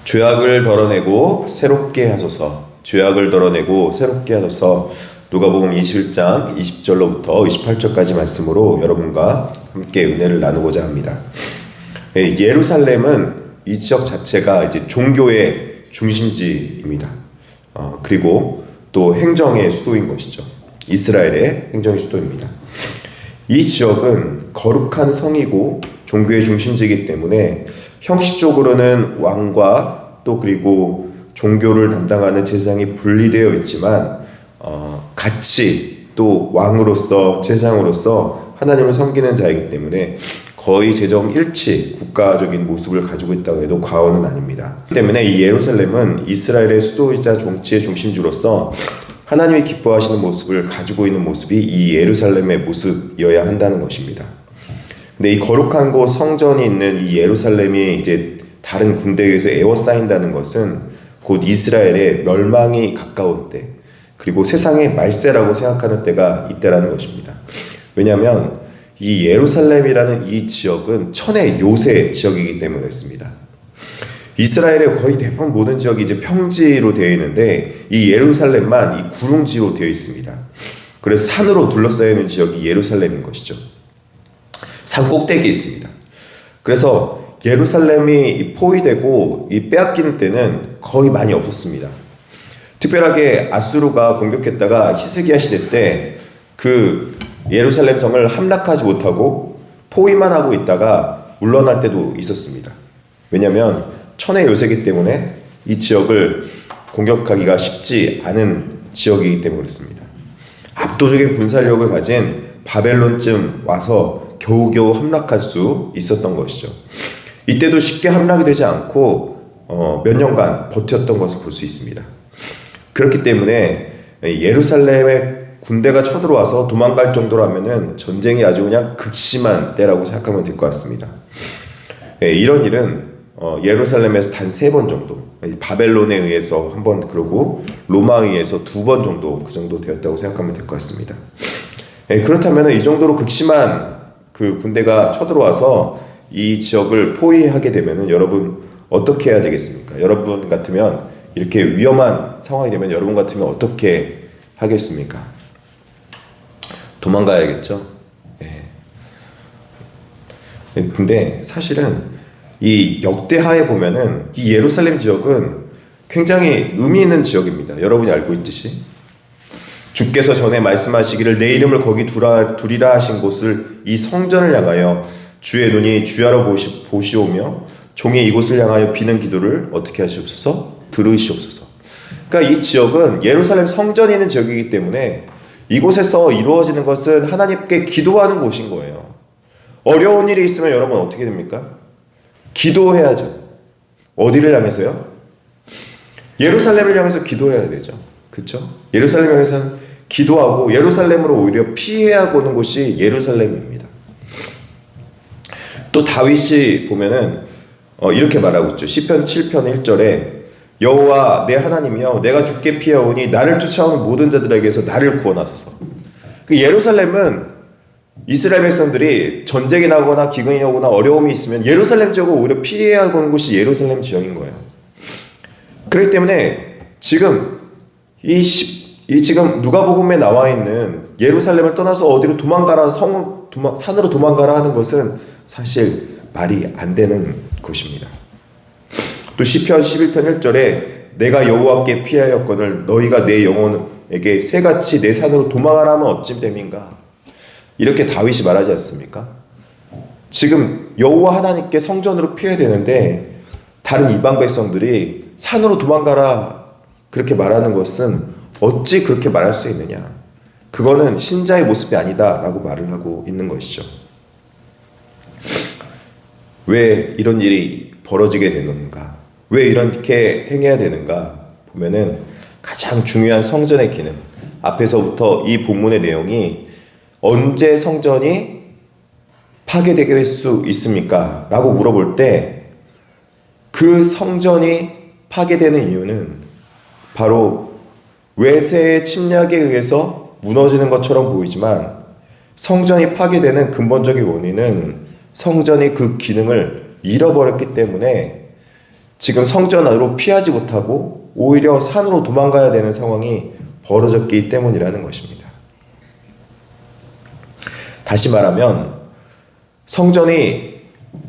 죄악을 덜어내고 새롭게 하소서. 죄악을 덜어내고 새롭게 하소서. 누가복음 21장 20절로부터 28절까지 말씀으로 여러분과 함께 은혜를 나누고자 합니다. 예루살렘은 이 지역 자체가 이제 종교의 중심지입니다. 그리고 또 행정의 수도인 것이죠. 이스라엘의 행정의 수도입니다. 이 지역은 거룩한 성이고 종교의 중심지이기 때문에 형식적으로는 왕과 또 그리고 종교를 담당하는 제사장이 분리되어 있지만 같이 또 왕으로서 제사장으로서 하나님을 섬기는 자이기 때문에 거의 재정일치 국가적인 모습을 가지고 있다고 해도 과언은 아닙니다. 그렇기 때문에 이 예루살렘은 이스라엘의 수도이자 정치의 중심지로서 하나님이 기뻐하시는 모습을 가지고 있는 모습이 이 예루살렘의 모습이어야 한다는 것입니다. 근데 이 거룩한 곳 성전이 있는 이 예루살렘이 이제 다른 군대에 의해서 에워싸인다는 것은 곧 이스라엘의 멸망이 가까운 때, 그리고 세상의 말세라고 생각하는 때가 이때라는 것입니다. 왜냐하면 이 예루살렘이라는 이 지역은 천의 요새 지역이기 때문에 그렇습니다. 이스라엘의 거의 대부분 모든 지역이 이제 평지로 되어 있는데 이 예루살렘만 이 구릉지로 되어 있습니다. 그래서 산으로 둘러싸여 있는 지역이 예루살렘인 것이죠. 산 꼭대기에 있습니다. 그래서 예루살렘이 포위되고 이 빼앗기는 때는 거의 많이 없었습니다. 특별하게 아수르가 공격했다가 히스기야 시대 때 그 예루살렘 성을 함락하지 못하고 포위만 하고 있다가 물러날 때도 있었습니다. 왜냐하면 천의 요새이기 때문에 이 지역을 공격하기가 쉽지 않은 지역이기 때문에 그렇습니다. 압도적인 군사력을 가진 바벨론쯤 와서 겨우겨우 함락할 수 있었던 것이죠. 이때도 쉽게 함락이 되지 않고 몇 년간 버텼던 것을 볼 수 있습니다. 그렇기 때문에 예루살렘에 군대가 쳐들어와서 도망갈 정도로 하면은 전쟁이 아주 그냥 극심한 때라고 생각하면 될 것 같습니다. 이런 일은 예루살렘에서 단 3번 정도, 바벨론에 의해서 한 번, 그리고 로마에 의해서 2번 정도, 그 정도 되었다고 생각하면 될 것 같습니다. 그렇다면 이 정도로 극심한 그 군대가 쳐들어와서 이 지역을 포위하게 되면은 여러분 어떻게 해야 되겠습니까? 여러분 같으면 이렇게 위험한 상황이 되면 여러분 같으면 어떻게 하겠습니까? 도망가야겠죠. 근데 사실은 이 역대하에 보면은 이 예루살렘 지역은 굉장히 의미 있는 지역입니다. 여러분이 알고 있듯이 주께서 전에 말씀하시기를 내 이름을 거기 두리라 하신 곳을 이 성전을 향하여 주의 눈이 주야로 보시오며 종이 이곳을 향하여 비는 기도를 어떻게 하시옵소서? 들으시옵소서. 그러니까 이 지역은 예루살렘 성전이 있는 지역이기 때문에 이곳에서 이루어지는 것은 하나님께 기도하는 곳인 거예요. 어려운 일이 있으면 여러분 어떻게 됩니까? 기도해야죠. 어디를 향해서요? 예루살렘을 향해서 기도해야 되죠. 그렇죠? 예루살렘을 향해서는 기도하고 예루살렘으로 오히려 피해야 보는 곳이 예루살렘입니다. 또 다윗이 보면은 이렇게 말하고 있죠. 시편 7편 1절에 여호와 내 하나님이여 내가 죽게 피하오니 나를 쫓아오는 모든 자들에게서 나를 구원하소서. 그 예루살렘은 이스라엘 백성들이 전쟁이 나거나 기근이 오거나 어려움이 있으면 예루살렘 지역을 오히려 피해야 하는 곳이 예루살렘 지역인 거예요. 그렇기 때문에 지금 지금 누가복음에 나와 있는 예루살렘을 떠나서 어디로 도망가라, 산으로 도망가라 하는 것은 사실 말이 안 되는 것입니다. 또 시편 11편 1절에 내가 여호와께 피하였거늘 너희가 내 영혼에게 새같이 내 산으로 도망하라 하면 어찌 됨인가? 이렇게 다윗이 말하지 않습니까? 지금 여호와 하나님께 성전으로 피해야 되는데 다른 이방 백성들이 산으로 도망가라 그렇게 말하는 것은 어찌 그렇게 말할 수 있느냐? 그거는 신자의 모습이 아니다 라고 말을 하고 있는 것이죠. 왜 이런 일이 벌어지게 되는가? 왜 이렇게 행해야 되는가? 보면은 가장 중요한 성전의 기능, 앞에서부터 이 본문의 내용이 언제 성전이 파괴되게 될 수 있습니까? 라고 물어볼 때 그 성전이 파괴되는 이유는 바로 외세의 침략에 의해서 무너지는 것처럼 보이지만 성전이 파괴되는 근본적인 원인은 성전이 그 기능을 잃어버렸기 때문에 지금 성전 안으로 피하지 못하고 오히려 산으로 도망가야 되는 상황이 벌어졌기 때문이라는 것입니다. 다시 말하면 성전이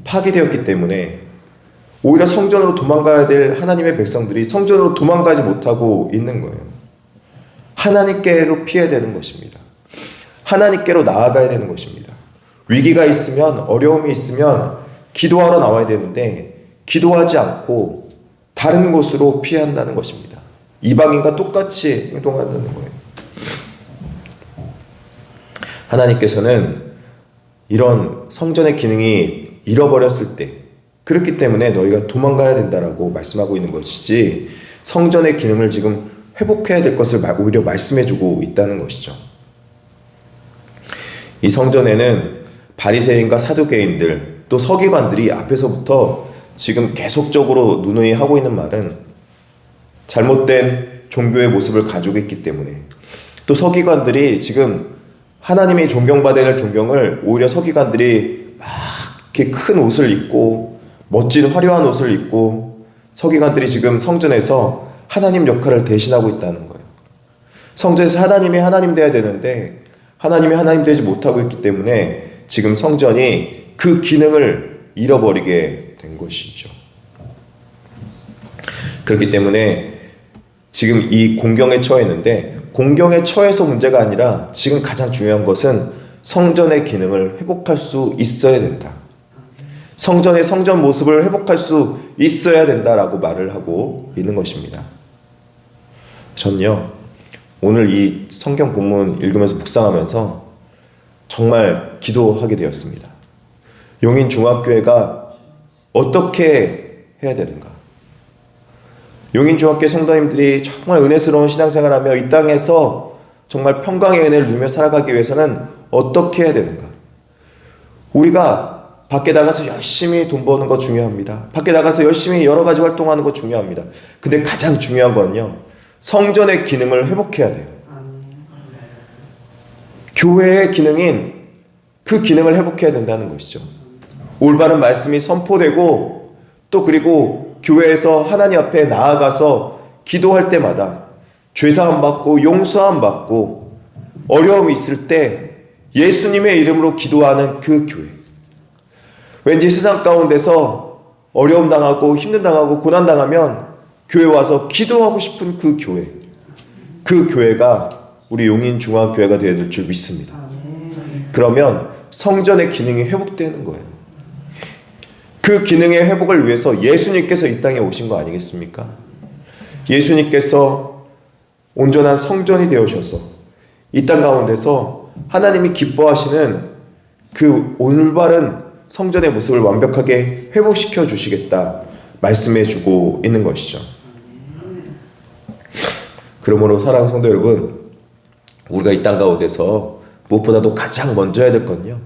파괴되었기 때문에 오히려 성전으로 도망가야 될 하나님의 백성들이 성전으로 도망가지 못하고 있는 거예요. 하나님께로 피해야 되는 것입니다. 하나님께로 나아가야 되는 것입니다. 위기가 있으면, 어려움이 있으면 기도하러 나와야 되는데 기도하지 않고 다른 곳으로 피한다는 것입니다. 이방인과 똑같이 행동한다는 거예요. 하나님께서는 이런 성전의 기능이 잃어버렸을 때, 그렇기 때문에 너희가 도망가야 된다라고 말씀하고 있는 것이지, 성전의 기능을 지금 회복해야 될 것을 오히려 말씀해주고 있다는 것이죠. 이 성전에는 바리새인과 사두개인들, 또 서기관들이 앞에서부터 지금 계속적으로 누누이 하고 있는 말은 잘못된 종교의 모습을 가지고 있기 때문에, 또 서기관들이 지금 하나님이 존경받아야 할 존경을 오히려 서기관들이 막 이렇게 큰 옷을 입고 멋진 화려한 옷을 입고 서기관들이 지금 성전에서 하나님 역할을 대신하고 있다는 거예요. 성전에서 하나님이 하나님 돼야 되는데 하나님이 하나님 되지 못하고 있기 때문에 지금 성전이 그 기능을 잃어버리게 된 것이죠. 그렇기 때문에 지금 이 공경에 처했는데, 공경에 처해서 문제가 아니라 지금 가장 중요한 것은 성전의 기능을 회복할 수 있어야 된다. 성전의 성전 모습을 회복할 수 있어야 된다라고 말을 하고 있는 것입니다. 전요, 오늘 이 성경 본문 읽으면서 묵상하면서 정말 기도하게 되었습니다. 용인중학교회가 어떻게 해야 되는가? 용인중학교 성도님들이 정말 은혜스러운 신앙생활하며 이 땅에서 정말 평강의 은혜를 누리며 살아가기 위해서는 어떻게 해야 되는가? 우리가 밖에 나가서 열심히 돈 버는 거 중요합니다. 밖에 나가서 열심히 여러 가지 활동하는 거 중요합니다. 근데 가장 중요한 건요, 성전의 기능을 회복해야 돼요. 교회의 기능인 그 기능을 회복해야 된다는 것이죠. 올바른 말씀이 선포되고, 또 그리고 교회에서 하나님 앞에 나아가서 기도할 때마다 죄사함 받고 용서함 받고 어려움이 있을 때 예수님의 이름으로 기도하는 그 교회. 왠지 세상 가운데서 어려움 당하고 힘든 당하고 고난 당하면 교회 와서 기도하고 싶은 그 교회. 그 교회가 우리 용인중앙교회가 되어야 될 줄 믿습니다. 그러면 성전의 기능이 회복되는 거예요. 그 기능의 회복을 위해서 예수님께서 이 땅에 오신 거 아니겠습니까? 예수님께서 온전한 성전이 되어셔서 이 땅 가운데서 하나님이 기뻐하시는 그 올바른 성전의 모습을 완벽하게 회복시켜 주시겠다 말씀해 주고 있는 것이죠. 그러므로 사랑하는 성도 여러분, 우리가 이 땅 가운데서 무엇보다도 가장 먼저 해야 될 건요,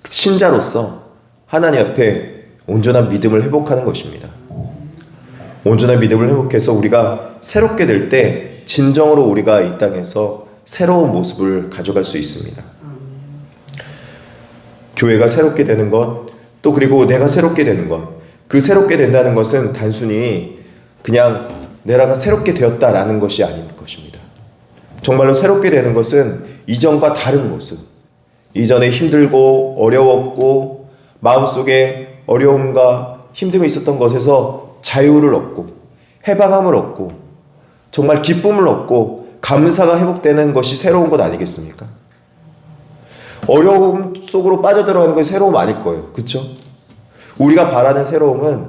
신자로서 하나님 앞에 온전한 믿음을 회복하는 것입니다. 온전한 믿음을 회복해서 우리가 새롭게 될 때 진정으로 우리가 이 땅에서 새로운 모습을 가져갈 수 있습니다. 교회가 새롭게 되는 것, 또 그리고 내가 새롭게 되는 것, 그 새롭게 된다는 것은 단순히 그냥 내가 새롭게 되었다라는 것이 아닌 것입니다. 정말로 새롭게 되는 것은 이전과 다른 모습, 이전에 힘들고 어려웠고 마음속에 어려움과 힘듦이 있었던 것에서 자유를 얻고 해방함을 얻고 정말 기쁨을 얻고 감사가 회복되는 것이 새로운 것 아니겠습니까? 어려움 속으로 빠져들어가는 것이 새로움 아닐 거예요. 그렇죠? 우리가 바라는 새로움은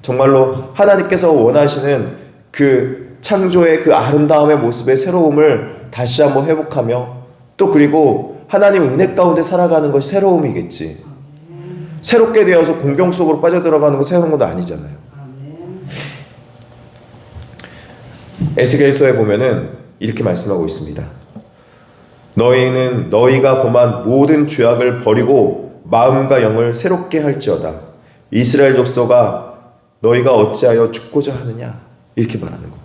정말로 하나님께서 원하시는 그 창조의 그 아름다움의 모습의 새로움을 다시 한번 회복하며, 또 그리고 하나님 은혜 가운데 살아가는 것이 새로움이겠지. 새롭게 되어서 공경 속으로 빠져들어가는 건 새로운 것도 아니잖아요. 에스겔서에 보면은 이렇게 말씀하고 있습니다. 너희는 너희가 범한 모든 죄악을 버리고 마음과 영을 새롭게 할지어다. 이스라엘 족속아, 너희가 어찌하여 죽고자 하느냐, 이렇게 말하는 거.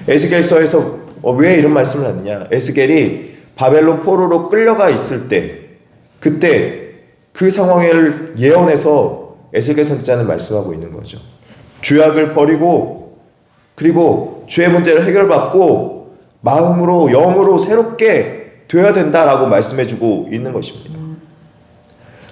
에스겔서에서 왜 이런 말씀을 하느냐, 에스겔이 바벨론 포로로 끌려가 있을 때, 그때 그 상황을 예언해서 에스겔 선지자는 말씀하고 있는 거죠. 죄악을 버리고 그리고 죄의 문제를 해결받고 마음으로 영으로 새롭게 되어야 된다라고 말씀해주고 있는 것입니다.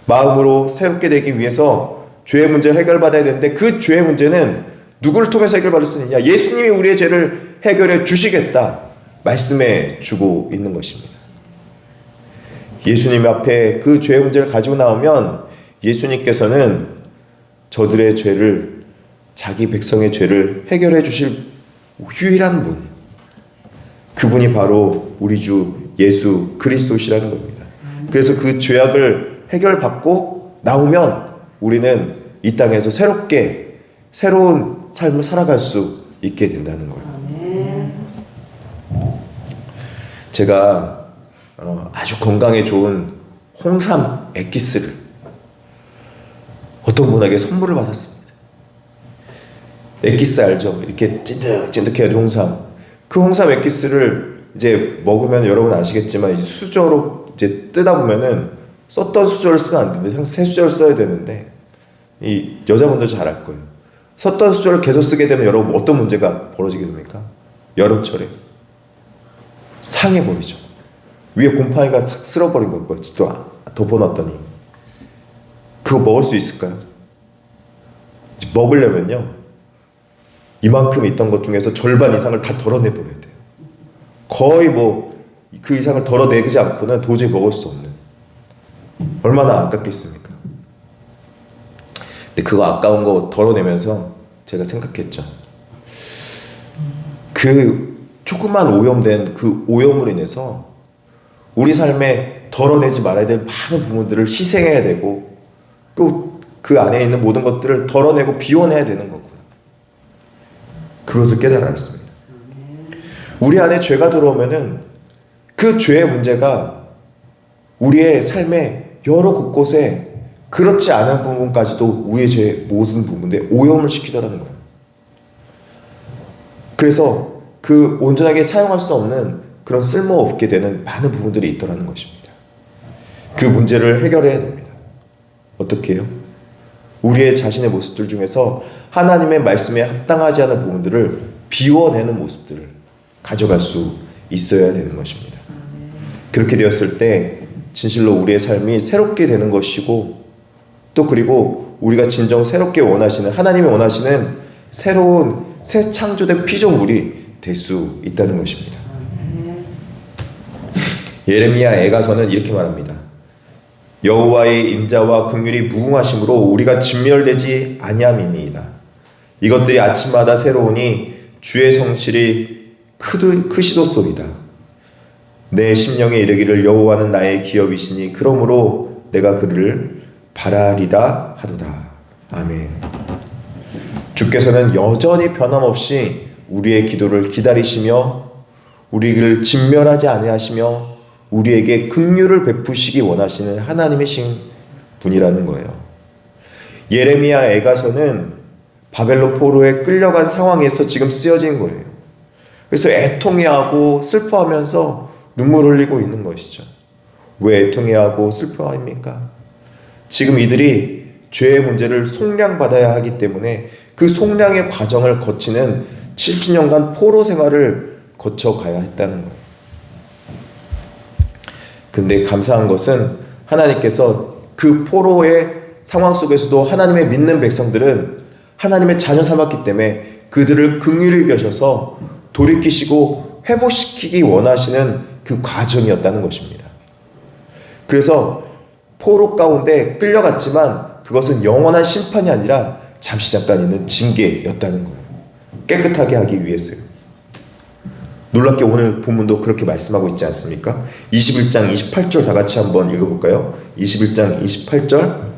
마음으로 새롭게 되기 위해서 죄의 문제를 해결받아야 되는데 그 죄의 문제는 누구를 통해서 해결받을 수 있느냐? 예수님이 우리의 죄를 해결해 주시겠다 말씀해 주고 있는 것입니다. 예수님 앞에 그 죄의 문제를 가지고 나오면 예수님께서는 저들의 죄를, 자기 백성의 죄를 해결해 주실 유일한 분, 그분이 바로 우리 주 예수 그리스도시라는 겁니다. 그래서 그 죄악을 해결받고 나오면 우리는 이 땅에서 새로운 삶을 살아갈 수 있게 된다는 거예요. 제가 아주 건강에 좋은 홍삼 액기스를 어떤 분에게 선물을 받았습니다. 액기스 알죠? 이렇게 찐득찐득해야죠, 홍삼. 그 홍삼 액기스를 이제 먹으면 여러분 아시겠지만 이제 수저로 이제 뜨다 보면은 썼던 수저를 쓰면 안 되는데 새 수저를 써야 되는데 이 여자분들 잘 알 거예요. 썼던 수저를 계속 쓰게 되면 여러분 어떤 문제가 벌어지게 됩니까? 여름철에 상해버리죠. 위에 곰팡이가 싹 쓸어버린 거 또 덮어놨더니 그거 먹을 수 있을까요? 먹으려면요 이만큼 있던 것 중에서 절반 이상을 다 덜어내버려야 돼요. 거의 그 이상을 덜어내지 않고는 도저히 먹을 수 없는, 얼마나 아깝겠습니까? 근데 그거 아까운 거 덜어내면서 제가 생각했죠. 그 조금만 오염된 그 오염으로 인해서 우리 삶에 덜어내지 말아야 될 많은 부분들을 희생해야 되고 또 그 안에 있는 모든 것들을 덜어내고 비워내야 되는 거구나. 그것을 깨달았습니다. 우리 안에 죄가 들어오면은 그 죄의 문제가 우리의 삶의 여러 곳곳에 그렇지 않은 부분까지도 우리의 죄의 모든 부분에 오염을 시키더라는 거예요. 그래서 그 온전하게 사용할 수 없는 그런 쓸모없게 되는 많은 부분들이 있더라는 것입니다. 그 문제를 해결해야 됩니다. 어떻게 해요? 우리의 자신의 모습들 중에서 하나님의 말씀에 합당하지 않은 부분들을 비워내는 모습들을 가져갈 수 있어야 되는 것입니다. 그렇게 되었을 때 진실로 우리의 삶이 새롭게 되는 것이고 또 그리고 우리가 진정 새롭게 원하시는, 하나님이 원하시는 새로운 새 창조된 피조물이 될 수 있다는 것입니다. 예레미야 애가서는 이렇게 말합니다. 여호와의 인자와 긍휼이 무궁하심으로 우리가 진멸되지 아니함이니이다. 이것들이 아침마다 새로우니 주의 성실이 크시도소이다. 내 심령에 이르기를 여호와는 나의 기업이시니 그러므로 내가 그를 바라리라 하도다. 아멘. 주께서는 여전히 변함없이 우리의 기도를 기다리시며 우리를 진멸하지 아니하시며 우리에게 긍휼을 베푸시기 원하시는 하나님이신 분이라는 거예요. 예레미야 애가서는 바벨론 포로에 끌려간 상황에서 지금 쓰여진 거예요. 그래서 애통해하고 슬퍼하면서 눈물 흘리고 있는 것이죠. 왜 애통해하고 슬퍼합니까? 지금 이들이 죄의 문제를 속량받아야 하기 때문에 그 속량의 과정을 거치는 70년간 포로 생활을 거쳐가야 했다는 거예요. 근데 감사한 것은 하나님께서 그 포로의 상황 속에서도 하나님의 믿는 백성들은 하나님의 자녀 삼았기 때문에 그들을 긍휼히 여겨셔서 돌이키시고 회복시키기 원하시는 그 과정이었다는 것입니다. 그래서 포로 가운데 끌려갔지만 그것은 영원한 심판이 아니라 잠시 잠깐 있는 징계였다는 거예요. 깨끗하게 하기 위해서요. 놀랍게 오늘 본문도 그렇게 말씀하고 있지 않습니까? 21장 28절 다 같이 한번 읽어볼까요? 21장 28절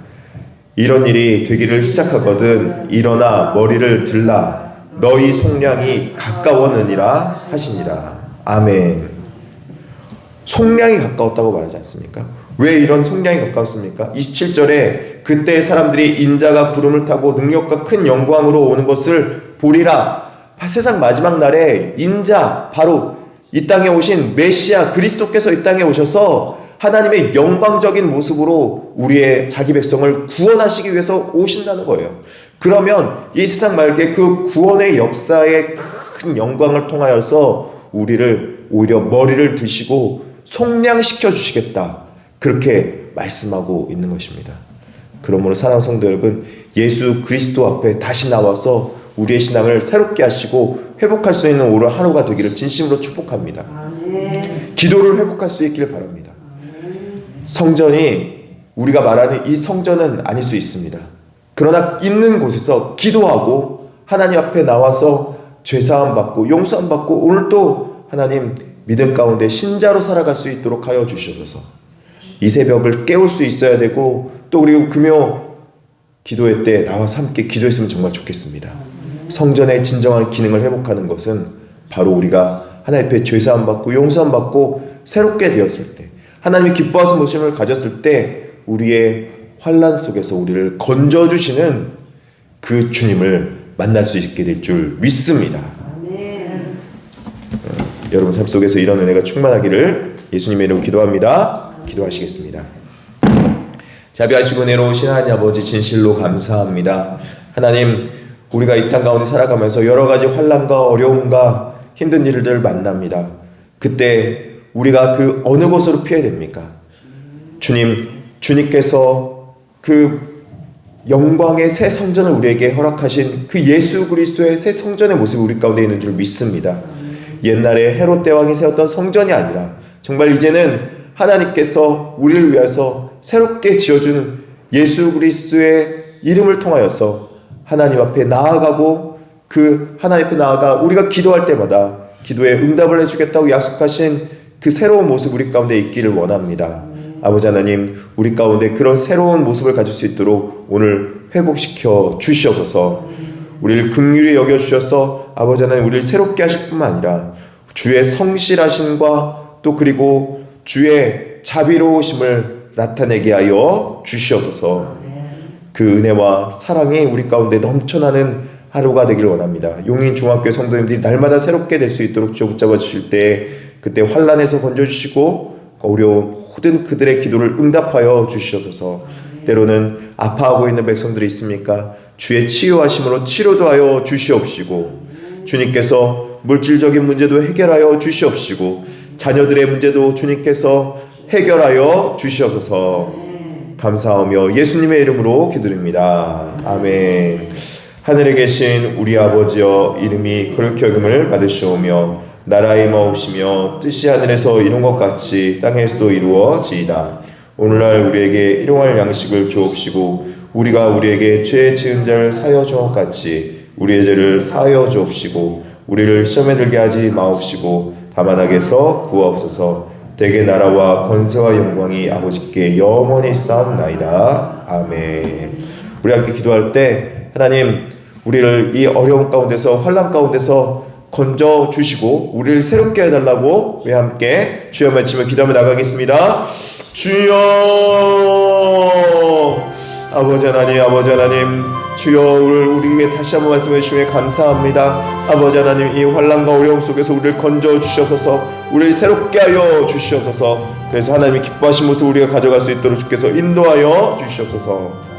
이런 일이 되기를 시작하거든 일어나 머리를 들라 너희 속량이 가까웠느니라 하시니라. 아멘. 속량이 가까웠다고 말하지 않습니까? 왜 이런 속량이 가까웠습니까? 27절에 그때 사람들이 인자가 구름을 타고 능력과 큰 영광으로 오는 것을 보리라. 세상 마지막 날에 인자, 바로 이 땅에 오신 메시아 그리스도께서 이 땅에 오셔서 하나님의 영광적인 모습으로 우리의 자기 백성을 구원하시기 위해서 오신다는 거예요. 그러면 이 세상 말기에 그 구원의 역사의 큰 영광을 통하여서 우리를 오히려 머리를 드시고 속량시켜 주시겠다, 그렇게 말씀하고 있는 것입니다. 그러므로 사랑하는 성도 여러분, 예수 그리스도 앞에 다시 나와서 우리의 신앙을 새롭게 하시고 회복할 수 있는 오늘 하루가 되기를 진심으로 축복합니다. 아멘. 기도를 회복할 수 있기를 바랍니다. 아멘. 성전이 우리가 말하는 이 성전은 아닐 수 있습니다. 그러나 있는 곳에서 기도하고 하나님 앞에 나와서 죄사함 받고 용서함 받고 오늘 또 하나님 믿음 가운데 신자로 살아갈 수 있도록 하여 주시옵소서. 이 새벽을 깨울 수 있어야 되고, 또 그리고 금요 기도회 때 나와서 함께 기도했으면 정말 좋겠습니다. 성전의 진정한 기능을 회복하는 것은 바로 우리가 하나님 앞에 죄사함 받고 용서함 받고 새롭게 되었을 때, 하나님이 기뻐하신 모습을 가졌을 때 우리의 환난 속에서 우리를 건져주시는 그 주님을 만날 수 있게 될 줄 믿습니다. 여러분 삶 속에서 이런 은혜가 충만하기를 예수님의 이름으로 기도합니다. 기도하시겠습니다. 자비하시고 은혜로우신 하나님 아버지, 진실로 감사합니다. 하나님, 우리가 이 땅 가운데 살아가면서 여러 가지 환난과 어려움과 힘든 일들 만납니다. 그때 우리가 그 어느 곳으로 피해야 됩니까? 주님께서 그 영광의 새 성전을 우리에게 허락하신 그 예수 그리스도의 새 성전의 모습이 우리 가운데 있는 줄 믿습니다. 옛날에 헤롯 대왕이 세웠던 성전이 아니라 정말 이제는 하나님께서 우리를 위해서 새롭게 지어준 예수 그리스도의 이름을 통하여서 하나님 앞에 나아가고, 그 하나님 앞에 나아가 우리가 기도할 때마다 기도에 응답을 해주겠다고 약속하신 그 새로운 모습 우리 가운데 있기를 원합니다. 아버지 하나님, 우리 가운데 그런 새로운 모습을 가질 수 있도록 오늘 회복시켜 주시옵소서. 우리를 긍휼히 여겨주셔서 아버지 하나님, 우리를 새롭게 하실 뿐만 아니라 주의 성실하심과 또 그리고 주의 자비로우심을 나타내게 하여 주시옵소서. 그 은혜와 사랑이 우리 가운데 넘쳐나는 하루가 되기를 원합니다. 용인 중학교 성도님들이 날마다 새롭게 될 수 있도록 주 붙잡아 주실 때 그때 환난에서 건져주시고 어려운 모든 그들의 기도를 응답하여 주시옵소서. 때로는 아파하고 있는 백성들이 있습니까? 주의 치유하심으로 치료도 하여 주시옵시고, 주님께서 물질적인 문제도 해결하여 주시옵시고, 자녀들의 문제도 주님께서 해결하여 주시옵소서. 감사하며 예수님의 이름으로 기도드립니다. 아멘. 하늘에 계신 우리 아버지여, 이름이 거룩히 여김을 받으시오며 나라의 마옵시며 뜻이 하늘에서 이룬 것 같이 땅에서도 이루어지이다. 오늘날 우리에게 일용할 양식을 주옵시고, 우리가 우리에게 죄 지은 자를 사하여 준 것 같이 우리의 죄를 사하여 주옵시고, 우리를 시험에 들게 하지 마옵시고 다만 악에서 구하옵소서. 대개 나라와 권세와 영광이 아버지께 영원히 쌓옵나이다. 아멘. 우리 함께 기도할 때 하나님, 우리를 이 어려움 가운데서 환난 가운데서 건져 주시고 우리를 새롭게 해달라고 우리 함께 주여 외치며 기도하며 나가겠습니다. 주여, 아버지 하나님, 주여, 우리에게 다시 한번 말씀해 주시면 감사합니다. 아버지 하나님, 이 환난과 어려움 속에서 우리를 건져 주셔서 우리를 새롭게 하여 주시옵소서. 그래서 하나님이 기뻐하신 모습 우리가 가져갈 수 있도록 주께서 인도하여 주시옵소서.